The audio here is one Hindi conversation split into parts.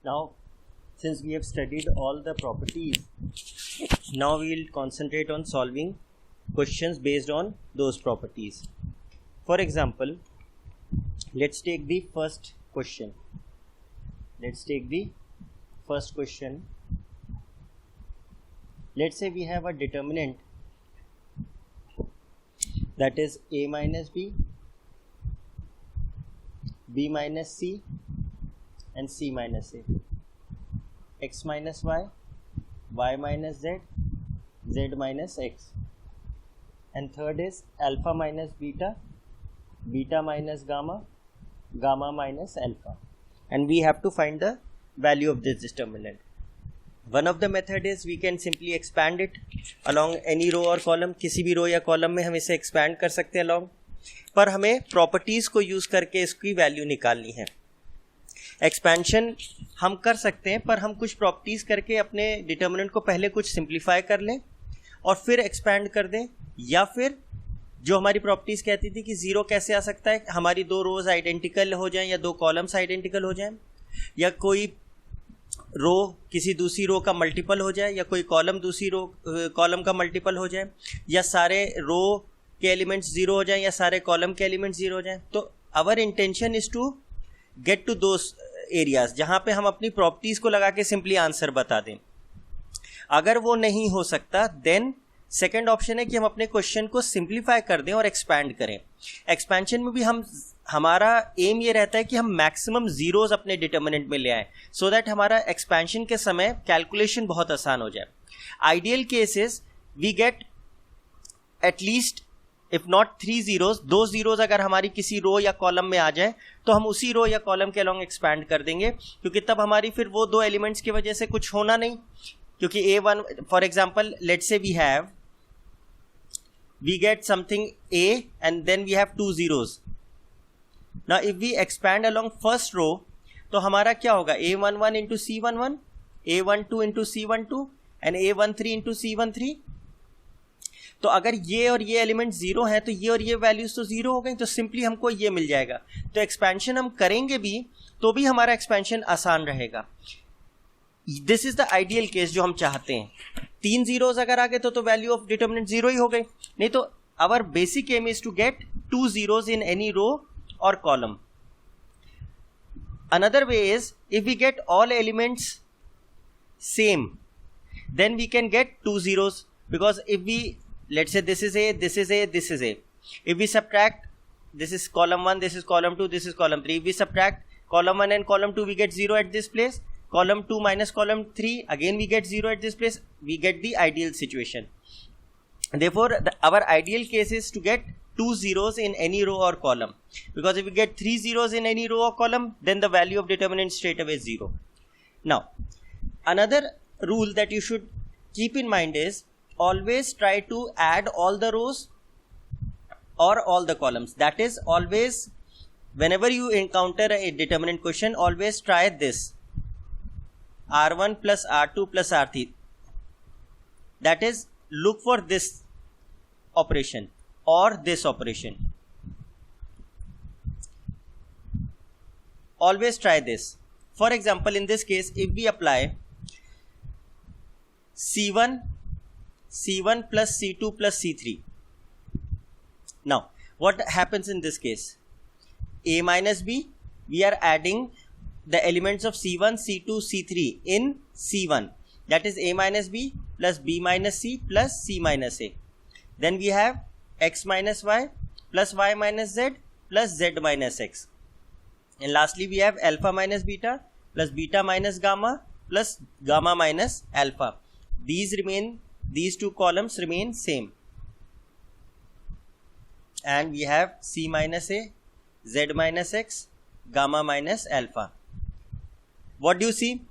Now, since we have studied all the properties, now we will concentrate on solving questions based on those properties. For example, let's take the first question. Let's say we have a determinant that is a minus b, b minus c, and c minus a, x minus y, y minus z, z minus x, and third is alpha minus beta, beta minus gamma, gamma minus alpha, and we have to find the value of this determinant. One of the method is we can simply expand it along any row or column. किसी भी रो या कॉलम में हम इसे expand कर सकते हैं along, पर हमें properties को यूज करके इसकी वैल्यू निकालनी है. एक्सपेंशन हम कर सकते हैं, पर हम कुछ प्रॉपर्टीज करके अपने डिटर्मिनेंट को पहले कुछ सिंप्लीफाई कर लें और फिर एक्सपैंड कर दें, या फिर जो हमारी प्रॉपर्टीज कहती थी कि जीरो कैसे आ सकता है, हमारी दो रोज आइडेंटिकल हो जाएं या दो कॉलम्स आइडेंटिकल हो जाएं, या कोई रो किसी दूसरी रो का मल्टीपल हो जाए, या कोई कॉलम दूसरी रो कॉलम का मल्टीपल हो जाए, या सारे रो के एलिमेंट्स जीरो हो जाएं या सारे कॉलम के एलिमेंट्स जीरो हो जाएं. तो our intention is to get to those areas जहां पे हम अपनी प्रॉपर्टीज को लगा के सिंपली आंसर बता दें. अगर वो नहीं हो सकता देन सेकंड ऑप्शन है कि हम अपने क्वेश्चन को सिंप्लीफाई कर दें और एक्सपैंड करें. एक्सपेंशन में भी हमारा एम ये रहता है कि हम मैक्सिमम जीरोज अपने डिटर्मिनेंट में ले आए, सो दैट हमारा एक्सपेंशन के समय कैलकुलेशन बहुत आसान हो जाए. Ideal cases we get at least if not 3 zeros, 2 zeros अगर हमारी किसी रो या कॉलम में आ जाए तो हम उसी रो या कॉलम के अलॉन्ग एक्सपैंड कर देंगे, क्योंकि तब हमारी फिर वो दो एलिमेंट्स की वजह से कुछ होना नहीं. क्योंकि A1 for example let's say we get something A and then we have 2 zeros. Now if we expand along first row तो हमारा क्या होगा, A11 into C11, A12 into C12 and A13 into C13. तो अगर ये और ये एलिमेंट जीरो है तो ये और ये वैल्यूज तो जीरो हो गई, तो सिंपली हमको ये मिल जाएगा. तो एक्सपेंशन हम करेंगे भी तो भी हमारा एक्सपेंशन आसान रहेगा. This is the ideal case जो हम चाहते हैं. 3 zeros अगर आ गए तो वैल्यू ऑफ डिटर्मिनेंट जीरो ही हो गई. नहीं तो our basic aim is to get 2 zeros in any row और column. Another way is if we get all elements same then we can get 2 zeros, because if we let's say this is A, this is A, this is A. If we subtract, this is column 1, this is column 2, this is column 3. If we subtract column 1 and column 2, we get 0 at this place. Column 2 minus column 3, again we get 0 at this place. We get the ideal situation. Therefore, our ideal case is to get 2 zeros in any row or column. Because if we get 3 zeros in any row or column, then the value of determinant straight away is 0. Now, another rule that you should keep in mind is always try to add all the rows or all the columns. That is, always whenever you encounter a determinant question, always try this: R1 plus R2 plus R3. That is, look for this operation or this operation. Always try this. For example, in this case, if we apply C1 plus C2 plus C3. Now, what happens in this case? A minus B, we are adding the elements of C1, C2, C3 in C1. That is A minus B plus B minus C plus C minus A. Then we have X minus Y plus Y minus Z plus Z minus X. And lastly, we have alpha minus beta plus beta minus gamma plus gamma minus alpha. These two columns remain same, and we have C minus A, Z minus X, gamma minus alpha. What do you see?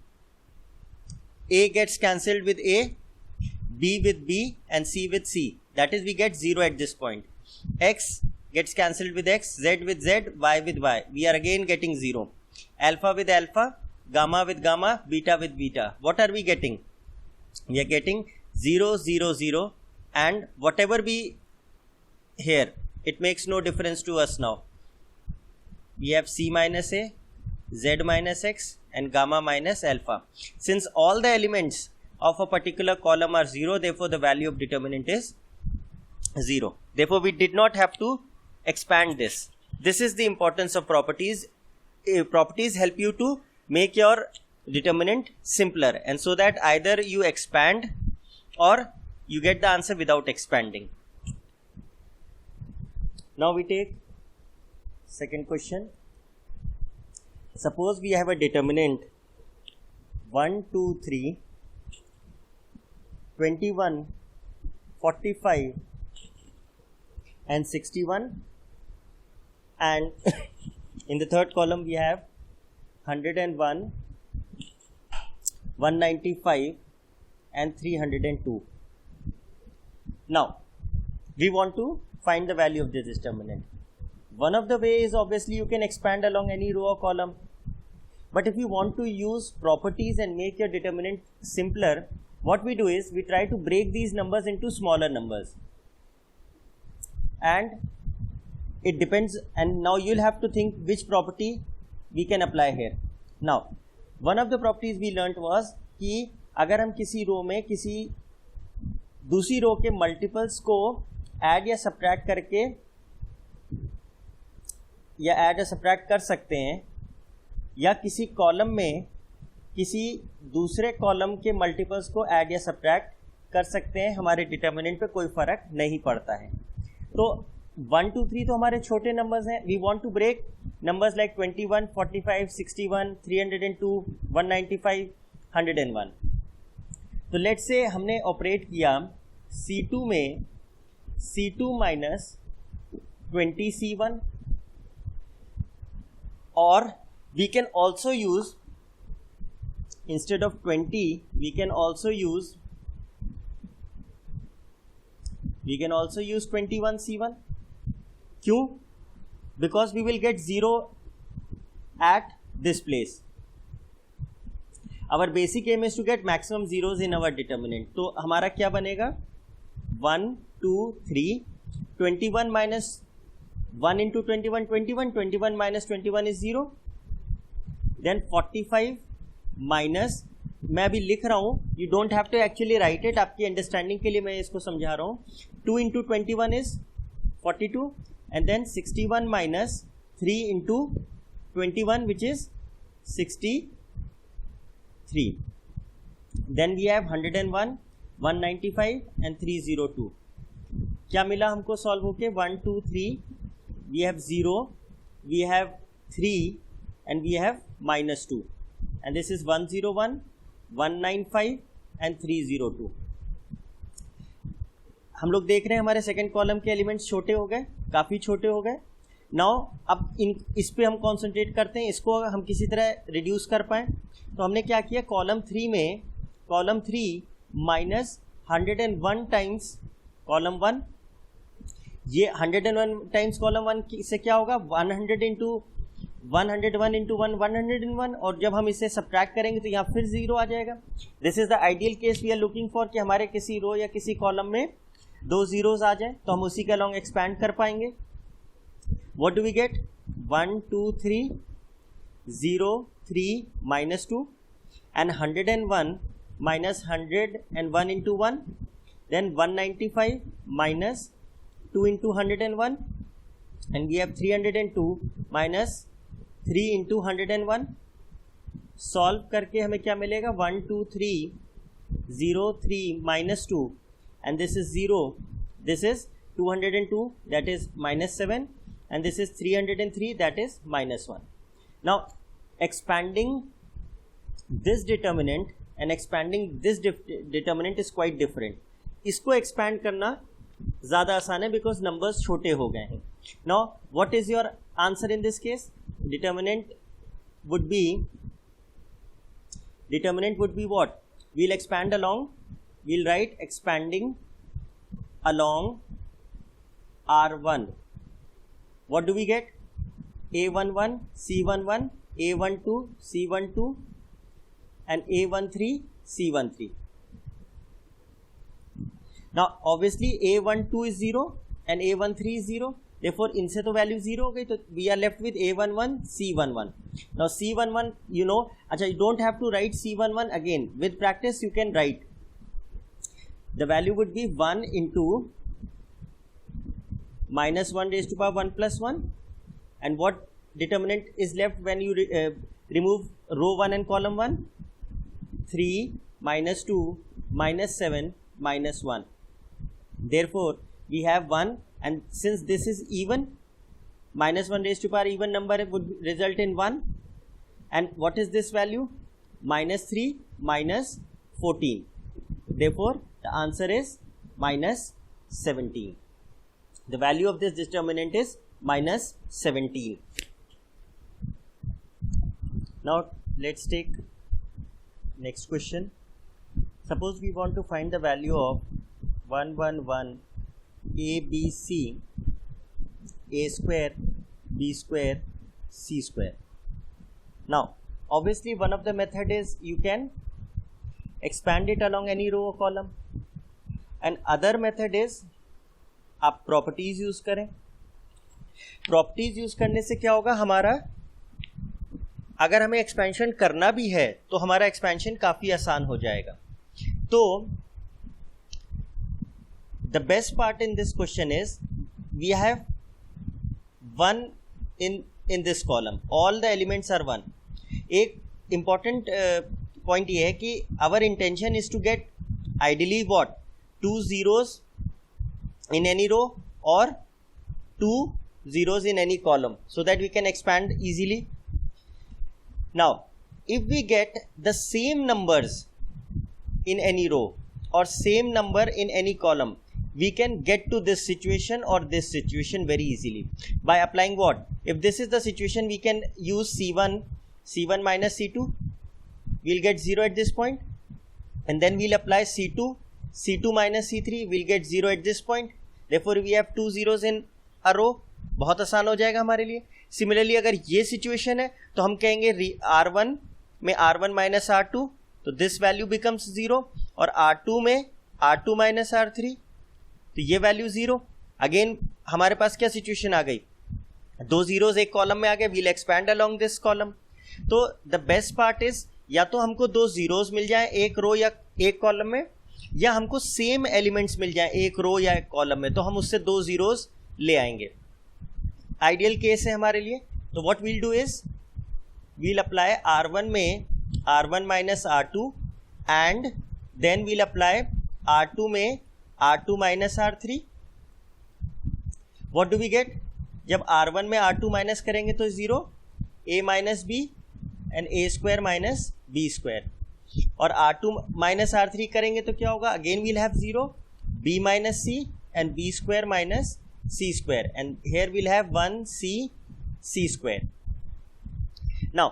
A gets cancelled with A, B with B, and C with C. That is, we get 0 at this point. X gets cancelled with X, Z with Z, Y with Y. We are again getting 0. Alpha with alpha, gamma with gamma, beta with beta. What are we getting? We are getting 0, 0, 0, and whatever be here, it makes no difference to us now. We have C minus A, Z minus X, and gamma minus alpha. Since all the elements of a particular column are 0, therefore the value of determinant is 0. Therefore we did not have to expand this. This is the importance of properties. Properties help you to make your determinant simpler, and so that either you expand or you get the answer without expanding. Now we take second question. Suppose we have a determinant 1, 2, 3, 21, 45 and 61, and in the third column we have 101, 195 and 302. Now we want to find the value of this determinant. One of the ways is obviously you can expand along any row or column, but if you want to use properties and make your determinant simpler, what we do is we try to break these numbers into smaller numbers, and it depends, and now you'll have to think which property we can apply here. Now one of the properties we learnt was कि अगर हम किसी रो में किसी दूसरी रो के मल्टीपल्स को ऐड या सब्ट्रैक्ट करके या ऐड या सब्ट्रैक्ट कर सकते हैं, या किसी कॉलम में किसी दूसरे कॉलम के मल्टीपल्स को ऐड या सब्ट्रैक्ट कर सकते हैं, हमारे डिटर्मिनेंट पे कोई फर्क नहीं पड़ता है. तो 1, 2, 3 तो हमारे छोटे नंबर्स हैं. We want to break numbers like 21, 45, 61, 302, 195, 101. तो लेट्स से हमने ऑपरेट किया C2 में C2 माइनस 20C1, और we can also use, instead of 20 we can also use 21C1. क्यों? Because we will get 0 at this place. Our basic aim is to get maximum zeros in our determinant. तो हमारा क्या बनेगा? 1, 2, 3, 21 minus 1 into 21, 21, 21 minus 21 is 0. Then 45 minus, मैं अभी लिख रहा हूँ, you don't have to actually write it, आपकी अंडरस्टैंडिंग के लिए मैं इसको समझा रहा हूँ. 2 into 21 is 42, and then 61 minus 3 into 21, which is 63. Then we have 101, 195 and 302. क्या मिला हमको सॉल्व होके? 1, 2, 3, we have 0, we have 3 and we have minus 2, and this is 101, 195 and 302. हम लोग देख रहे हैं हमारे सेकेंड कॉलम के एलिमेंट्स छोटे हो गए, काफ़ी छोटे हो गए. नाउ अब इस पे हम कॉन्सेंट्रेट करते हैं, इसको हम किसी तरह रिड्यूस कर पाएँ. तो हमने क्या किया, कॉलम 3 में कॉलम 3 माइनस 101 टाइम्स कॉलम 1, ये 101 टाइम्स कॉलम 1 से क्या होगा, 100 इंटू 101 इंटू 1, 101, और जब हम इसे सब्ट्रैक्ट करेंगे तो यहाँ फिर 0 आ जाएगा. This is the ideal case we are looking for, कि हमारे किसी रो या किसी कॉलम में 2 zeros आ जाए, तो हम उसी के अलॉन्ग एक्सपैंड कर पाएंगे. What do we get? 1, 2, 3, 0, 3, minus 2, and 101 minus 101 into 1, then 195 minus 2 into 101, and we have 302 minus 3 into 101. Solve करके हमें क्या मिलेगा? 1, 2, 3, 0, 3 minus 2, and this is 0, this is 202, that is minus 7, and this is 303, that is minus 1. Now expanding this determinant and expanding this determinant is quite different. इसको expand करना ज़्यादा आसान है because numbers छोटे हो गए हैं. Now what is your answer in this case? Determinant would be what? We'll expand along, we'll write expanding along R1. What do we get? A11, C11, A12, C12 and A13, C13. Now obviously A12 is 0 and A13 is 0. therefore इनसे तो वैल्यू 0 हो गई, तो we are left with A11 C11. Now C11 you know, अच्छा you don't have to write C11 again, with practice you can write the value would be 1 into minus 1 raised to power 1 plus 1, and what determinant is left when you remove row 1 and column 1? 3 minus 2 minus 7 minus 1. Therefore we have 1, and since this is even, minus 1 raised to power even number would result in 1, and what is this value? Minus 3 minus 14. Therefore the answer is minus 17. The value of this determinant is minus 17. Now let's take next question. Suppose we want to find the value of 111 ABC A square B square C square. Now obviously one of the method is you can expand it along any row or column, and other method is आप प्रॉपर्टीज यूज करें. प्रॉपर्टीज यूज करने से क्या होगा, हमारा अगर हमें एक्सपेंशन करना भी है तो हमारा एक्सपेंशन काफी आसान हो जाएगा. तो the best part in this question is we have 1 in this column, all the elements are 1. एक इंपॉर्टेंट पॉइंट ये है कि our intention is to get ideally what 2 zeros in any row or 2 zeros in any column, so that we can expand easily. Now if we get the same numbers in any row or same number in any column, we can get to this situation or this situation very easily by applying what? If this is the situation, we can use C1 minus C2, we'll get 0 at this point, and then we'll apply C2 minus C3, we'll get 0 at this point. Therefore we have 2 zeros in a row. बहुत आसान हो जाएगा हमारे लिए. सिमिलरली अगर ये सिचुएशन है तो हम कहेंगे R1 में R1 माइनस R2, तो दिस वैल्यू बिकम्स 0, और R2 में R2 माइनस R3, तो ये वैल्यू 0. अगेन हमारे पास क्या सिचुएशन आ गई, 2 zeros एक कॉलम में आ गए, we'll expand along this column. तो द बेस्ट पार्ट इज या तो हमको 2 zeros मिल जाए एक रो या एक कॉलम में, या हमको सेम एलिमेंट्स मिल जाए एक रो या एक कॉलम में, तो हम उससे 2 zeros ले आएंगे. आइडियल केस है हमारे लिए. तो what we'll do is we'll apply R1 में R1 minus R2, and then we'll apply R2 में R2 minus R3. What do we get, जब R1 में R2 माइनस करेंगे तो 0, A minus B and A square minus B square, और R2 माइनस R3 करेंगे तो क्या होगा, again we'll have 0, B minus C and B square minus C square, and here we'll have 1C square. Now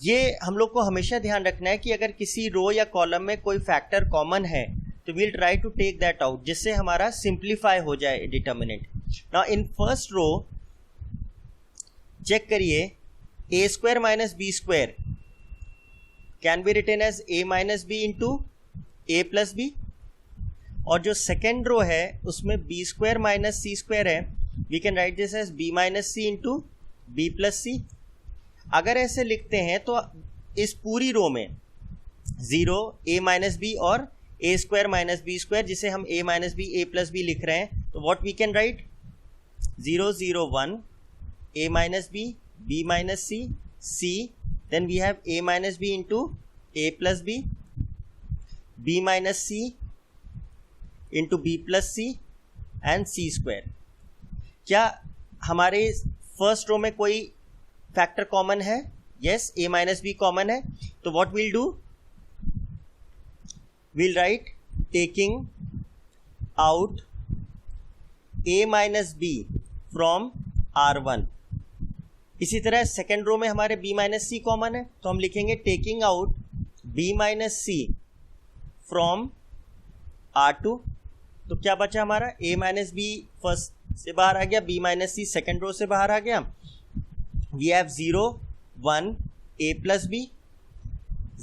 ये हम लोग को हमेशा ध्यान रखना है कि अगर किसी रो या कॉलम में कोई फैक्टर कॉमन है तो we'll try to take that out, जिससे हमारा सिंप्लीफाई हो जाए determinant. Now in first row check करिए, A square minus B square can be written as A minus B into A plus B, और जो सेकेंड रो है उसमें B square minus C square है, we can write this as B minus C into B plus C. अगर ऐसे लिखते हैं तो इस पूरी रो में 0 A माइनस B और A square minus B square, जिसे हम A minus B A plus B लिख रहे हैं, तो what we can right 0 0 1 A minus B, B minus C, C, then we have A minus B into A plus B, B minus C into B plus C and C square. क्या हमारे फर्स्ट रो में कोई फैक्टर कॉमन है? Yes, A minus B common है. तो what we'll do? We'll write taking out A minus B from R1. इसी तरह सेकेंड रो में हमारे B माइनस C कॉमन है, तो हम लिखेंगे taking out B minus C from R2. तो क्या बचा हमारा, A माइनस B फर्स्ट से बाहर आ गया, B minus C second row से बाहर आ गया. We have 0 1 A plus B,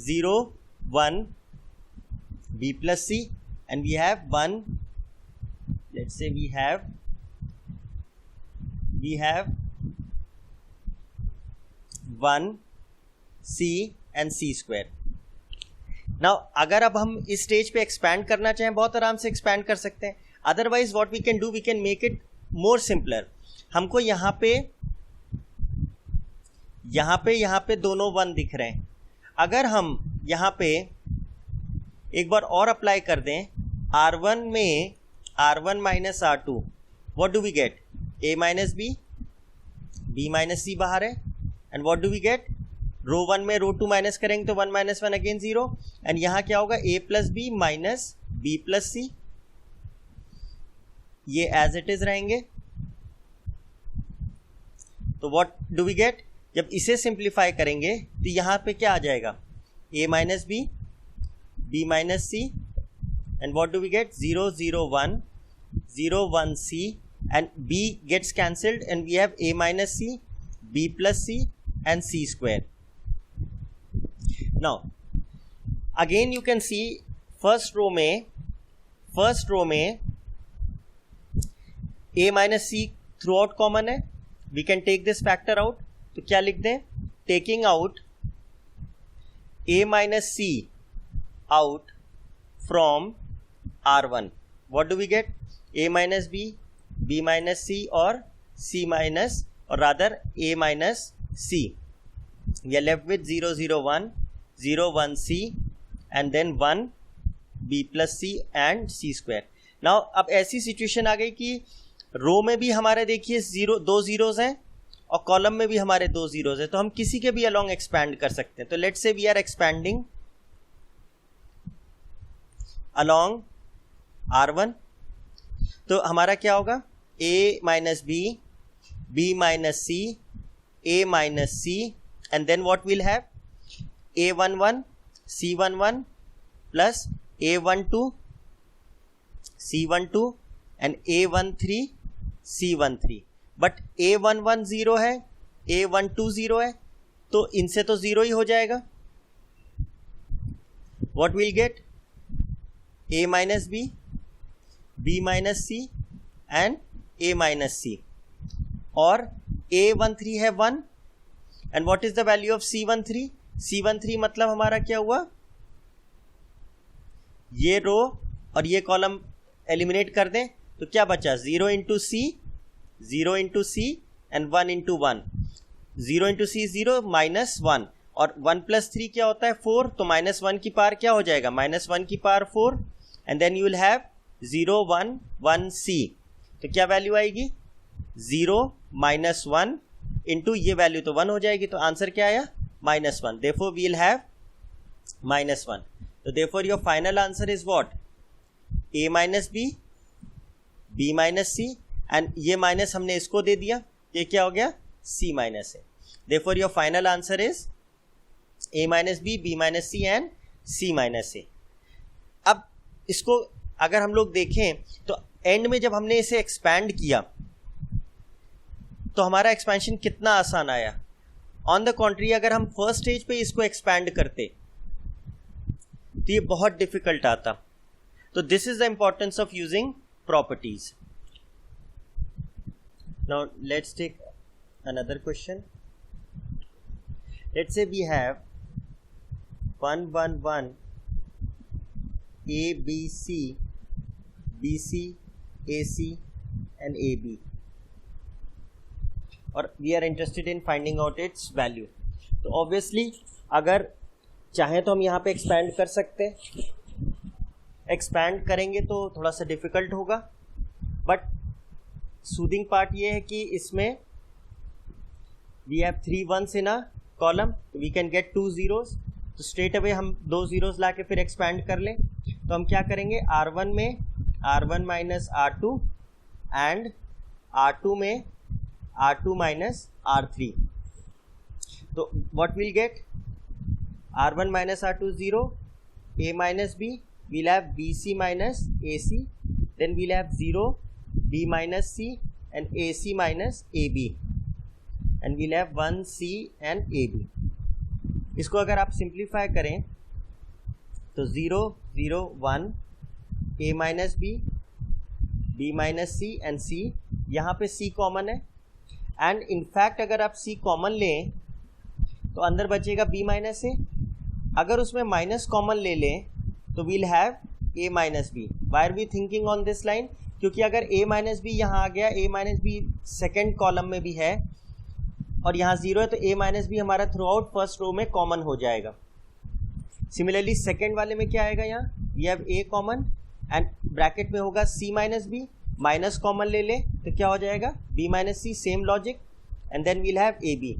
0 1 B plus C, and we have 1, let's say we have we have 1 c and c square. Now अगर अब हम इस स्टेज पे एक्सपैंड करना चाहें बहुत आराम से एक्सपैंड कर सकते हैं. Otherwise what we can do, we can make it more simpler. हमको यहाँ पे दोनों 1 दिख रहे हैं. अगर हम यहाँ पे एक बार और अप्लाई कर दें R1 में R1 minus R2, what do we get? A minus B, B minus C बाहर है. And what do we get? Row 1 में रो 2 माइनस करेंगे तो 1 माइनस 1 अगेन 0. एंड यहाँ क्या होगा? A plus B minus B plus C. ये एज इट इज रहेंगे. तो व्हाट डू वी गेट? जब इसे सिंप्लीफाई करेंगे तो यहाँ पे क्या आ जाएगा? A minus B, B minus C, and what do we get? 0 0 1 0 1 C, and B gets cancelled and we have A minus C, B plus C and C square. Now again you can see first row में A minus C throughout common है. We can take this factor out. तो क्या लिख दें? Taking out A minus C out from R1, what do we get? A minus B, B minus C और C minus, or rather A minus C. We are left with 0 0 1 0 1 C and then 1 B plus C and C square. Now अब ऐसी सिचुएशन आ गई कि रो में भी हमारे देखिए 2 जीरोज हैं और कॉलम में भी हमारे 2 जीरोज हैं. तो हम किसी के भी अलोंग एक्सपैंड कर सकते हैं. तो let's say we are expanding along R1. तो हमारा क्या होगा? A minus B, B minus C, A minus C, and then what we'll have? A11 C11 plus A12 C12 and A13 C13. But A11 0 है, A12 0 है, तो इनसे तो 0 ही हो जाएगा. What we'll get? A minus B, B minus C and A minus C. और A13 है 1. And what is the value of C13? C13 मतलब हमारा क्या हुआ? ये रो और ये कॉलम एलिमिनेट कर दें तो क्या बचा? 0 into C, 0 into C and 1 into 1. 0 into C 0 minus 1 और 1 प्लस 3 क्या होता है? 4. तो माइनस 1 की पावर क्या हो जाएगा? माइनस 1 की power 4 and then you will have 0 1 1 C. तो क्या वैल्यू आएगी? 0 माइनस 1 इंटू ये वैल्यू तो 1 हो जाएगी. तो आंसर क्या आया? Minus 1. Therefore we will have minus 1. तो therefore your final answer is what? A minus B, B minus C and ये माइनस हमने इसको दे दिया. ये क्या हो गया? C माइनस है. Therefore your final answer is A minus B, B minus C and C minus A. अब इसको अगर हम लोग देखें तो एंड में जब हमने इसे एक्सपैंड किया तो हमारा एक्सपेंशन कितना आसान आया. ऑन द कॉन्ट्री अगर हम फर्स्ट स्टेज पे इसको एक्सपैंड करते तो ये बहुत डिफिकल्ट आता. तो this is the importance of using properties. Now let's take another question. Let's say we have 1 1 1 A B C B C A C and A B और we are interested in finding out its value. तो ऑब्वियसली अगर चाहें तो हम यहाँ पे एक्सपैंड कर सकते हैं. एक्सपैंड करेंगे तो थोड़ा सा डिफिकल्ट होगा बट सूदिंग पार्ट ये है कि इसमें we have 3 1s in a column, we can get 2 zeros. तो स्ट्रेट अवे हम 2 zeros ला के फिर एक्सपैंड कर लें. तो हम क्या करेंगे? R1 में R1 minus R2 and R2 में R2 माइनस R3. तो what we'll get? R1 minus R2 0, A minus B, we'll have BC minus AC, then we'll have 0, B minus C and AC minus AB, and we'll have 1 C and AB. इसको अगर आप सिंप्लीफाई करें तो 0 0 1 A minus B, B minus C and C. यहाँ पे C कॉमन है एंड इनफैक्ट अगर आप c कॉमन लें तो अंदर बचेगा b माइनस ए. अगर उसमें माइनस कॉमन ले लें तो we'll have a minus B. Why are we thinking on this line? क्योंकि अगर a माइनस बी यहाँ आ गया, a minus B second column में भी है और यहाँ 0 है, तो a माइनस बी हमारा थ्रू आउट फर्स्ट रो में कॉमन हो जाएगा. सिमिलरली सेकेंड वाले में क्या आएगा, यहाँ we have a common and bracket में होगा c minus B. Minus common ले ले तो क्या हो जाएगा, b minus C. Same logic and then we'll have a b.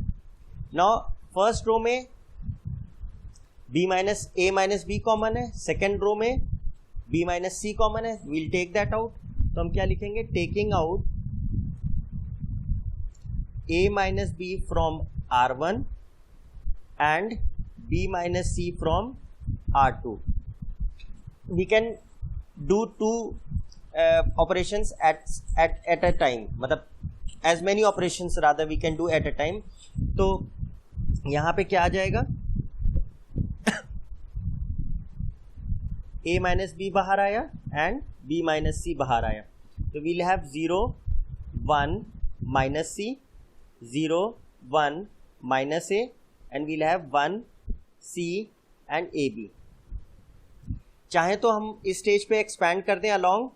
Now first row में b minus a minus B common है, सेकेंड रो में b माइनस सी कॉमन है. We'll take that out. तो हम क्या लिखेंगे, taking out a minus B from r1 and b minus C from r2. We can do two operations at a time, मतलब as many operations rather we can do at a time. तो यहाँ पे क्या आ जाएगा, a माइनस बी बाहर आया एंड b माइनस सी बाहर आया. तो we'll have 0 1 minus C, 0 1 minus a and we'll have 1 c and a b. चाहे तो हम इस स्टेज पे एक्सपैंड कर दें अलॉन्ग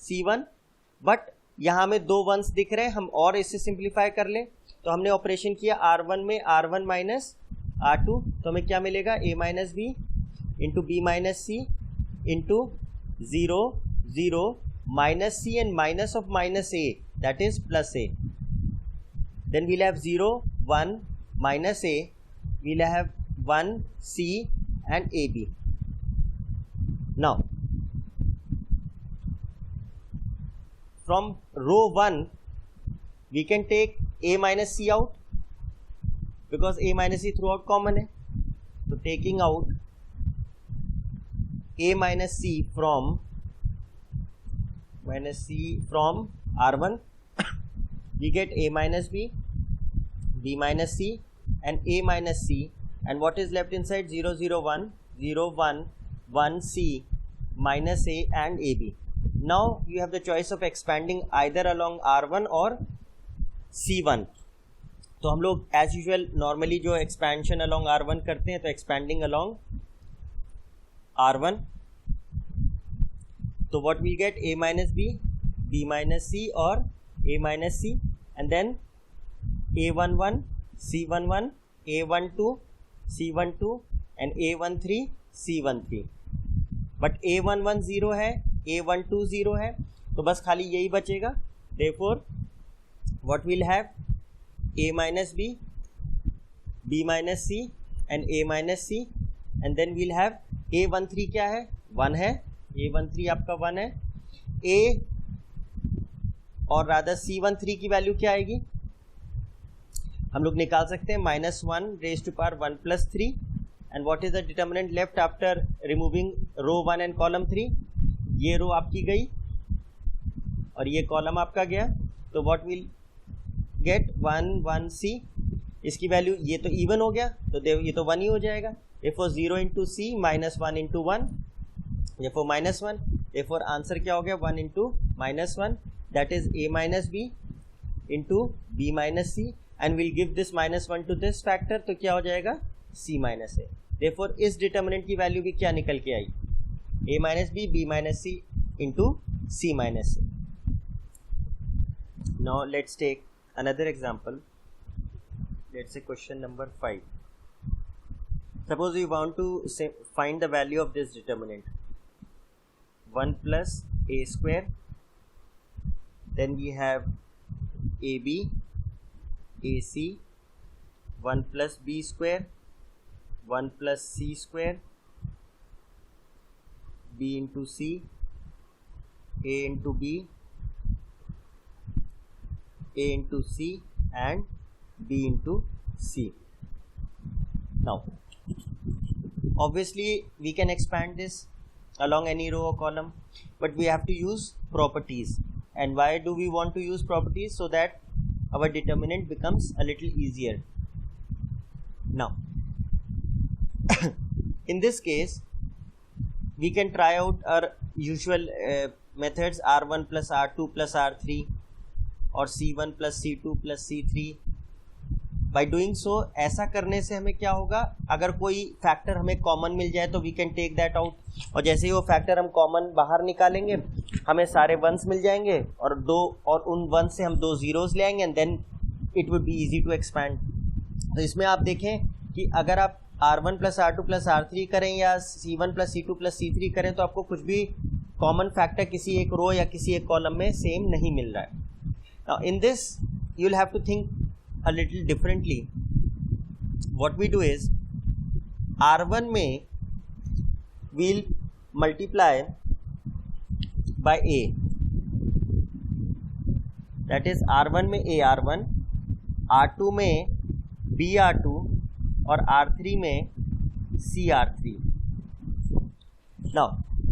C1, बट यहाँ में 2 1s दिख रहे हैं, हम और इसे सिंप्लीफाई कर लें. तो हमने ऑपरेशन किया R1 में R1 माइनस R2, तो हमें क्या मिलेगा, a minus B into B minus C into 0 0 minus C and minus of minus a, that is plus a. Then we'll have 0 1 minus a, we'll have 1 c and a b. नाउ from row 1 we can take a minus c out because a minus c throughout common है. So taking out a minus c from r1 we get a minus b, b minus c and a minus c, and what is left inside, 0 0 1 0 1 1 c minus a and ab. Now you have the choice of expanding either along R1 और C1. तो हम लोग as usual normally जो expansion along R1 करते हैं, तो expanding along R1. तो what we get, a minus b, b minus c और a minus c, and then a11 c11 a12 c12 and a13 c13. But a11 0 है, a12 0 है, तो बस खाली यही बचेगा. Therefore what we'll have, a minus b, b minus c and a minus c, and then we'll have a13 क्या है, 1 है, a13 आपका 1 है. a और रादर c13 की वैल्यू क्या आएगी, हम लोग निकाल सकते हैं, -1 raised to power 1 plus 3. And what is the determinant left after removing row 1 and column 3? ये रो आपकी गई और ये कॉलम आपका गया. तो what will get, 1 1 c, इसकी वैल्यू, ये तो इवन हो गया तो ये तो 1 ही हो जाएगा. therefore 0 into c minus 1 into 1, therefore -1. therefore answer क्या हो गया, 1 into -1, that is a minus b into b minus c, and we'll give this -1 to this factor, तो क्या हो जाएगा, c minus a. therefore इस डिटर्मिनेंट की वैल्यू भी क्या निकल के आई, a minus b, b minus c into c minus a. Now let's take another example. Let's say question number 5. Suppose we want to find the value of this determinant, 1 plus a square, then we have ab, ac, 1 plus b square, 1 plus c square, b into c, a into b, a into c and b into c. Now obviously we can expand this along any row or column, but we have to use properties. And why do we want to use properties? So that our determinant becomes a little easier. Now in this case we can try out our usual methods, r1 plus r2 plus r3 और C1 plus C2 plus C3। By doing so, ऐसा करने से हमें क्या होगा, अगर कोई फैक्टर हमें कॉमन मिल जाए तो we can take that out, और जैसे ही वो फैक्टर हम कॉमन बाहर निकालेंगे हमें सारे वंस मिल जाएंगे और उन वन से हम 2 जीरोस ले आएंगे and then it would be easy to expand. तो इसमें आप देखें कि अगर आप R1 plus R2 plus R3 करें या C1 plus C2 plus C3 करें तो आपको कुछ भी कॉमन फैक्टर किसी एक रो या किसी एक कॉलम में सेम नहीं मिल रहा है। Now in this you will have to think a little differently. What we do is R1 में we'll multiply by A, that is R1 में A R1, R2 में B R2 और R3 में C R3। Now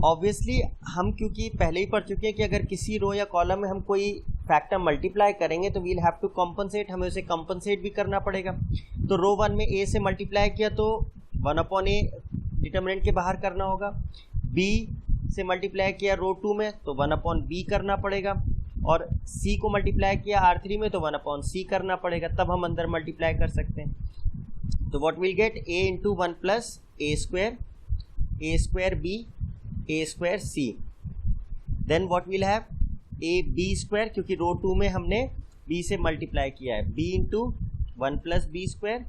obviously हम क्योंकि पहले ही पढ़ चुके हैं कि अगर किसी रो या कॉलम में हम कोई फैक्टर मल्टीप्लाई करेंगे तो वील हैव टू कॉम्पनसेट, हमें उसे कॉम्पनसेट भी करना पड़ेगा। तो रो 1 में A से मल्टीप्लाई किया तो 1/A डिटर्मिनेंट के बाहर करना होगा, B से मल्टीप्लाई किया रो 2 में तो 1/B करना पड़ेगा, और C को मल्टीप्लाई किया R3 में तो 1/C करना पड़ेगा, तब हम अंदर मल्टीप्लाई कर सकते हैं। तो what will get, A into 1 plus A square B A square C, then what will have A B square, क्योंकि रो 2 में हमने B से मल्टीप्लाई किया है, B into 1 plus B square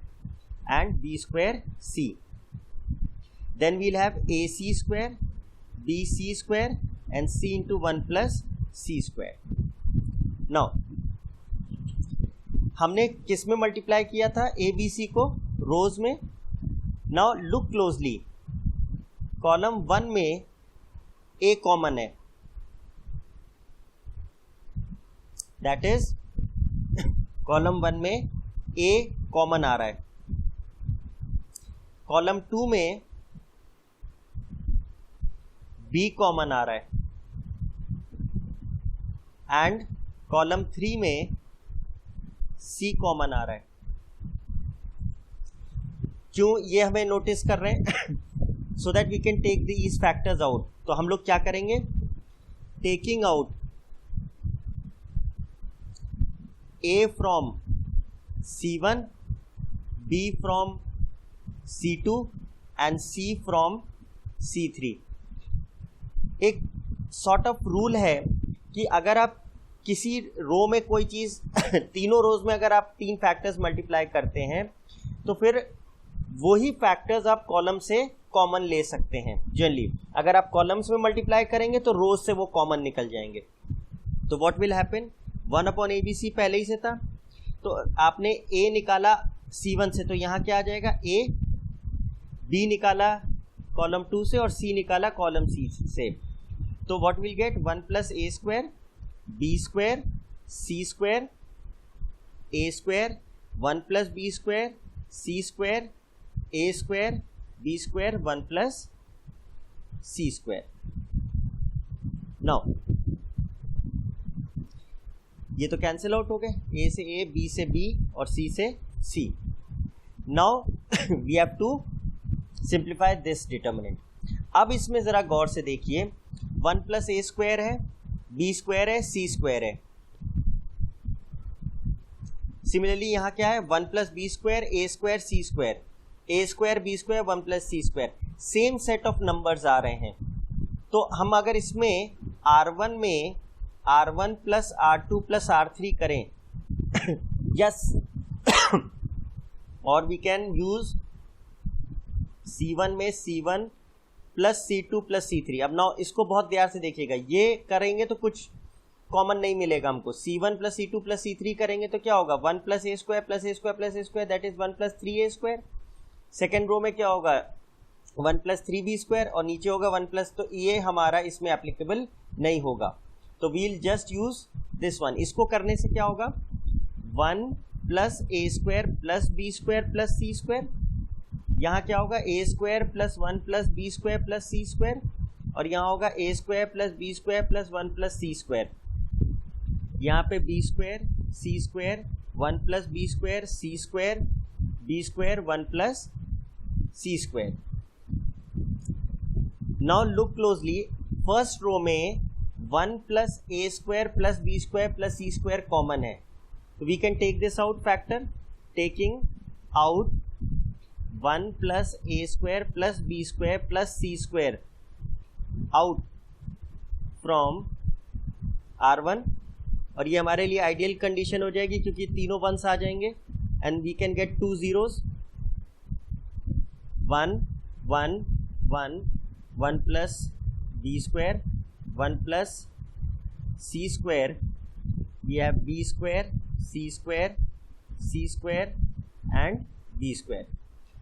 and B square C, then we'll have AC square B C square and C into 1 plus C square. Now हमने किस में मल्टीप्लाई किया था, A B C को रोज में। नाउ लुक क्लोजली, कॉलम 1 में A कॉमन है, दैट इज कॉलम 1 में A कॉमन आ रहा है, कॉलम 2 में B कॉमन आ रहा है एंड कॉलम 3 में C कॉमन आ रहा है। क्यों ये हमें नोटिस कर रहे हैं? So that we can take these factors out. तो हम लोग क्या करेंगे, taking out A from C1, B from C2 and C from C3। एक सॉर्ट ऑफ रूल है कि अगर आप किसी रो में कोई चीज़ तीनों रोज में अगर आप 3 फैक्टर्स मल्टीप्लाई करते हैं तो फिर वही फैक्टर्स आप कॉलम से कॉमन ले सकते हैं। जनरली अगर आप कॉलम्स में मल्टीप्लाई करेंगे तो रोज से वो कॉमन निकल जाएंगे। तो व्हाट विल हैपन, 1/ABC पहले ही से था, तो आपने A निकाला C1 से, तो यहाँ क्या आ जाएगा, A, B निकाला कॉलम 2 से और C निकाला कॉलम C से। तो what will get, 1 plus A square B square C square A square, 1 plus B square C square A square B square, 1 plus C square. Now ये तो कैंसिल आउट हो गए, A से A, B से B और C से C। Now we have to simplify this determinant. अब इसमें ज़रा गौर से देखिए, 1 प्लस A स्क्वायर है, B स्क्वायर है, C स्क्वायर है। सिमिलरली यहाँ क्या है, 1 plus B square A square C square, A square B square 1 plus C square, same set of numbers आ रहे हैं। तो हम अगर इसमें R1 में R1 plus R2 plus R3 करें यस, और वी कैन यूज C1 में C1 plus C2 plus C3। अब नाउ इसको बहुत ध्यान से देखिएगा, ये करेंगे तो कुछ कॉमन नहीं मिलेगा हमको। C1 plus C2 plus C3 करेंगे तो क्या होगा, 1 plus A square plus A square plus A square, that is 1 plus 3A square. Second row में क्या होगा, 1 प्लस 3B स्क्वायर और नीचे होगा 1 प्लस, तो ये हमारा इसमें एप्लीकेबल नहीं होगा। तो we'll just use this one. इसको करने से क्या होगा, 1 plus A square plus B square plus C square, यहाँ क्या होगा, A square plus 1 plus B square plus C square, और यहाँ होगा A square plus B square plus 1 plus C square. यहाँ पे B square C square 1 plus B square C square B square 1 plus C square. Now look closely, first row में 1 प्लस ए square plus B square plus सी स्क्वायर कॉमन है, तो we can take this out factor, taking out 1 plus A square plus B square plus C square out from R1, और ये हमारे लिए आइडियल कंडीशन हो जाएगी क्योंकि तीनों वंस आ जाएंगे and we can get 2 zeros, 1 1 1 1 plus B square 1 plus C square, we have B square C square C square and B square.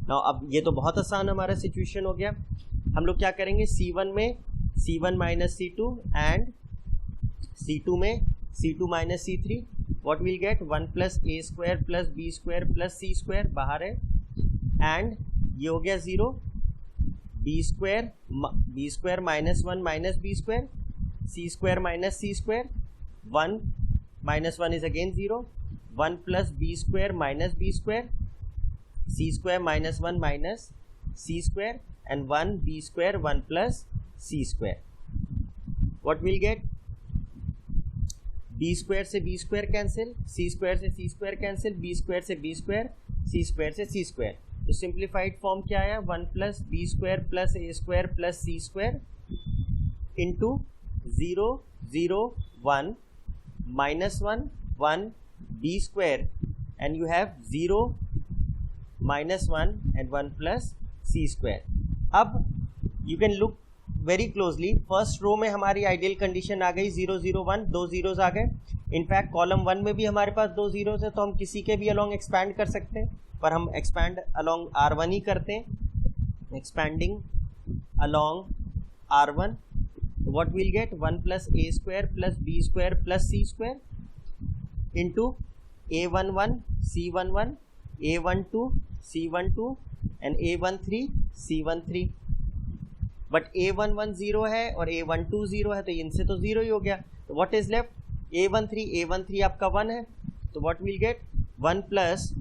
Now अब ये तो बहुत आसान हमारा सिचुएशन हो गया। हम लोग क्या करेंगे, C1 में C1 minus C2 and C2 में C2 minus C3, what will get 1 plus A square plus B square plus C square बाहर है एंड ये हो गया 0, B square minus 1 minus B square, C square minus C square, 1 minus 1 is again 0, 1 plus B square minus B square, C square minus 1 minus C square and 1 B square 1 plus C square, what will get, B square से B square cancel, C square से C square cancel, B square से बी स्क्वायर, सी स्क्वायर से सी स्क्वायर, तो सिंप्लीफाइड फॉर्म क्या आया, 1 plus B square plus A square plus C square into 0 0 1 minus 1 1 B square and you have 0 minus 1 and 1 plus C square. अब you can look very closely, first row में हमारी आइडियल कंडीशन आ गई 0 0 1, 2 zeros आ गए। इनफैक्ट कॉलम 1 में भी हमारे पास 2 zeros है, तो हम किसी के भी अलॉन्ग एक्सपैंड कर सकते हैं, पर हम एक्सपैंड अलॉन्ग R1 ही करते हैं, expanding along R1, what will get 1 plus A square plus B square plus C square into A11 C11 A12 C12 and A13 C13, but A11 0 है और A12 0 है, तो इनसे तो 0 ही हो गया, तो व्हाट इज लेफ्ट, A13 आपका 1 है, तो what will get 1 plus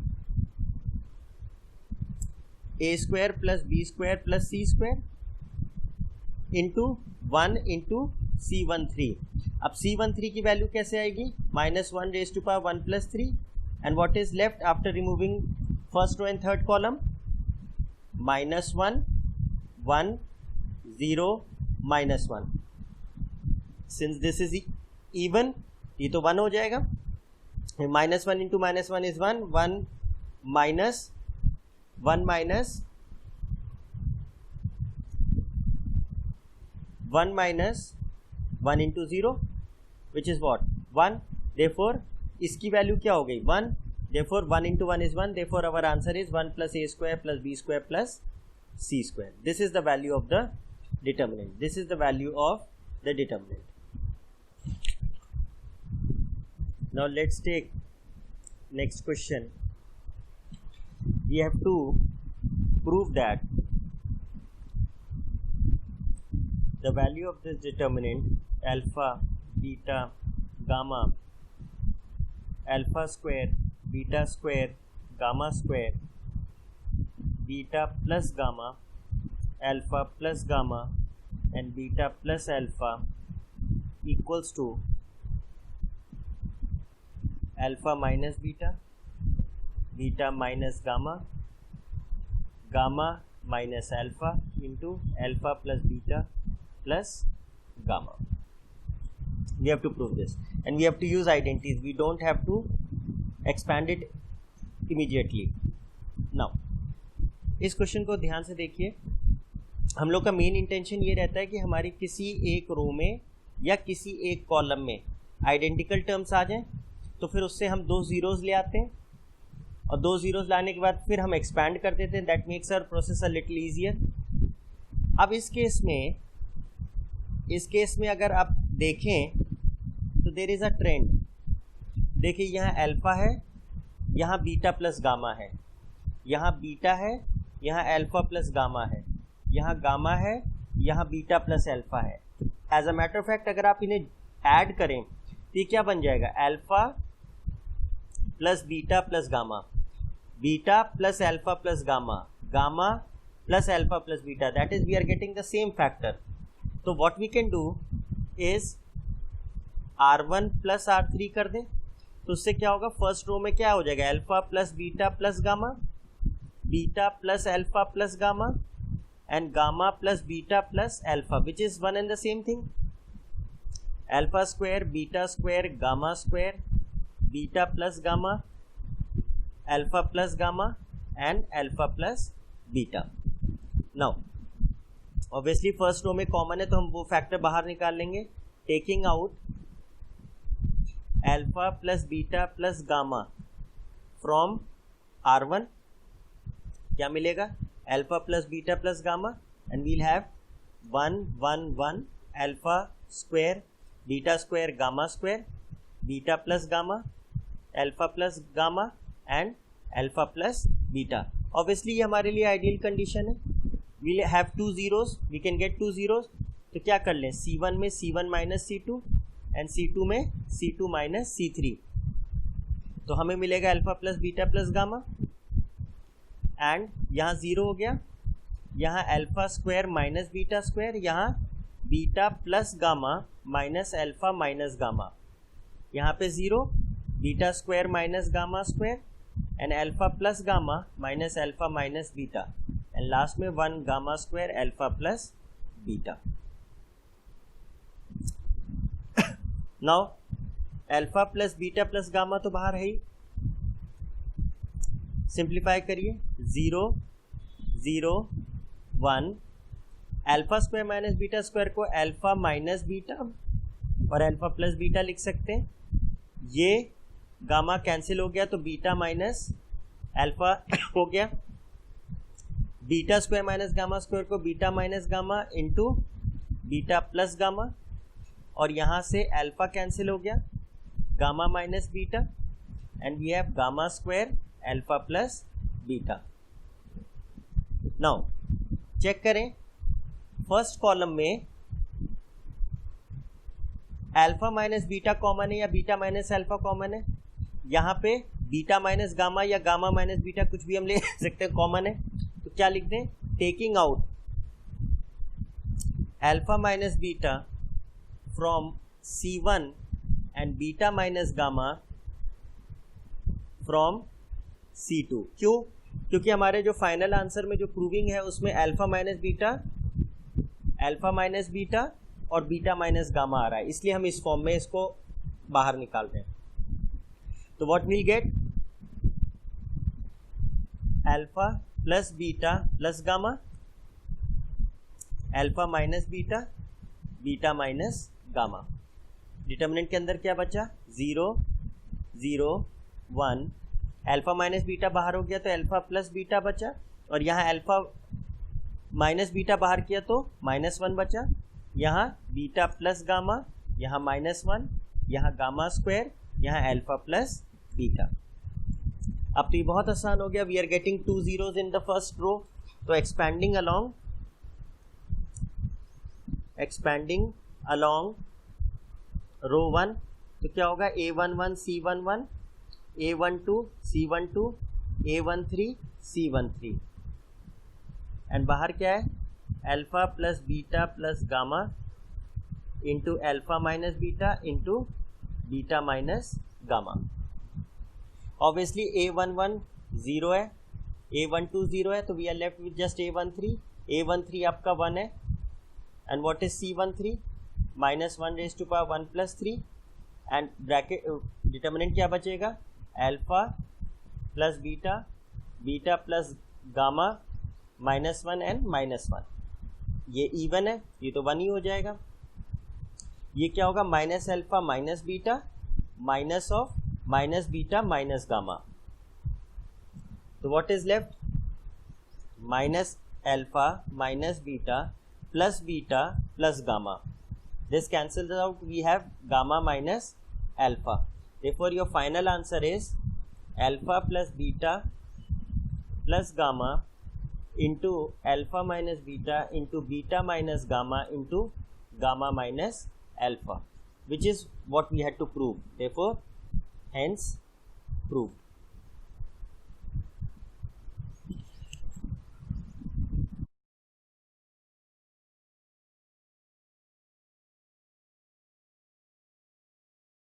A square plus B square plus C square into 1 into C13। अब C13 की वैल्यू कैसे आएगी, minus 1 raise to power 1 plus 3 and what is left after removing first row and third column, minus 1 1 0 minus 1, since this is even ये तो 1 हो जाएगा, minus 1 into minus 1 is 1 1 minus 1 minus 1 minus 1 into 0 which is what 1, therefore इसकी वैल्यू क्या हो गई 1, therefore 1 into 1 is 1, therefore our answer is 1 plus A square plus B square plus C square. This is the value of the determinant, this is the value of the determinant. Now let's take next question. We have to prove that the value of this determinant alpha beta gamma, alpha square beta square gamma square, beta plus gamma, alpha plus gamma and beta plus alpha equals to alpha minus beta, beta minus gamma, gamma minus alpha into alpha plus beta plus gamma. We have to prove this and we have to use identities, we don't have to expand it immediately. Now इस क्वेश्चन को ध्यान से देखिए, हम लोग का मेन इंटेंशन ये रहता है कि हमारी किसी एक रो में या किसी एक कॉलम में आइडेंटिकल टर्म्स आ जाएं, तो फिर उससे हम 2 zeros ले आते हैं और 2 zeros लाने के बाद फिर हम एक्सपैंड कर देते हैं, that makes our process a little easier. अब इस केस में अगर आप देखें तो देयर इज़ अ ट्रेंड, देखिए यहाँ अल्फा है, यहाँ बीटा प्लस गामा है, यहाँ बीटा है, यहाँ अल्फा प्लस गामा है, यहाँ गामा है, यहाँ बीटा प्लस अल्फा है। As a matter of fact अगर आप इन्हें ऐड करें तो ये क्या बन जाएगा, alpha plus beta plus gamma, beta plus alpha plus gamma, gamma plus alpha plus beta, that is we are getting the same factor. तो what we can do is R1 plus R3 कर दें तो उससे क्या होगा, फर्स्ट रो में क्या हो जाएगा, alpha plus beta plus gamma, beta plus alpha plus gamma and gamma plus beta plus alpha which is one and the same thing, alpha square beta square gamma square, beta plus gamma alpha plus gamma and alpha plus beta. Now obviously first row में कॉमन है तो हम वो फैक्टर बाहर निकाल लेंगे, taking out alpha plus beta plus gamma from R1 क्या मिलेगा, alpha plus beta plus gamma and we'll have 1 1 1 alpha square beta square gamma square, beta plus gamma alpha plus gamma and alpha plus beta. Obviously ये हमारे लिए आइडियल कंडीशन है, we'll have 2 zeros, we can get 2 zeros, तो क्या कर लें, C1 में C1 minus C2 and C2 में C2 माइनस C3, तो हमें मिलेगा alpha plus beta plus gamma and यहाँ 0 हो गया, यहाँ alpha square minus beta square, यहाँ beta plus gamma minus alpha minus gamma, यहाँ पे 0 beta square minus gamma square and alpha plus gamma minus alpha minus beta and last में 1 gamma square alpha plus beta. Now alpha plus beta plus gamma तो बाहर है ही, सिंप्लीफाई करिए, 0 0 1 alpha square minus beta square को अल्फा माइनस बीटा और अल्फा प्लस बीटा लिख सकते हैं, ये गामा कैंसिल हो गया तो बीटा माइनस अल्फा हो गया, beta square minus gamma square को beta minus gamma into beta plus gamma और यहाँ से अल्फा कैंसिल हो गया, gamma minus beta and we have gamma square alpha plus beta. Now check करें, फर्स्ट कॉलम में अल्फा माइनस बीटा कॉमन है या बीटा माइनस अल्फा कॉमन है, यहाँ पे बीटा माइनस गामा या गामा माइनस बीटा कुछ भी हम ले सकते हैं कॉमन है, तो क्या लिख दें, taking out alpha minus beta from C1 and beta minus gamma from C2। क्यों, क्योंकि हमारे जो फाइनल आंसर में जो प्रूविंग है उसमें अल्फा माइनस बीटा और बीटा माइनस गामा आ रहा है, इसलिए हम इस फॉर्म में इसको बाहर निकालते हैं। तो what will gate, alpha plus beta plus gamma, alpha minus beta, beta minus gamma. Determinant के अंदर क्या बचा, 0 0 1, अल्फा माइनस बीटा बाहर हो गया तो अल्फा प्लस बीटा बचा और यहाँ अल्फा माइनस बीटा बाहर किया तो -1 बचा, यहाँ बीटा प्लस गामा, यहाँ -1, यहाँ गामा स्क्वायर, यहाँ अल्फा प्लस बीटा। अब तो ये बहुत आसान हो गया, we are getting 2 zeros in the first row, तो एक्सपैंडिंग अलोंग रो 1 तो क्या होगा, A11 C11 A12 C12 A13 C13 and बाहर क्या है, alpha plus beta plus gamma into alpha minus beta into beta minus gamma. Obviously A11 0 है, A12 0 है, तो we are left with just A13, A13 आपका 1 है and what is C13, -1 raised to power 1 plus 3 and bracket determinant क्या बचेगा, alpha plus beta, beta plus gamma -1 and -1, ये इवन है, ये तो 1 ही हो जाएगा। ये क्या होगा, minus alpha minus beta minus of minus beta minus gamma, तो what is left, minus alpha minus beta plus gamma, this cancels out, we have gamma minus alpha, therefore your final answer is alpha plus beta plus gamma into alpha minus beta into beta minus gamma into gamma minus alpha, which is what we had to prove, therefore hence proved.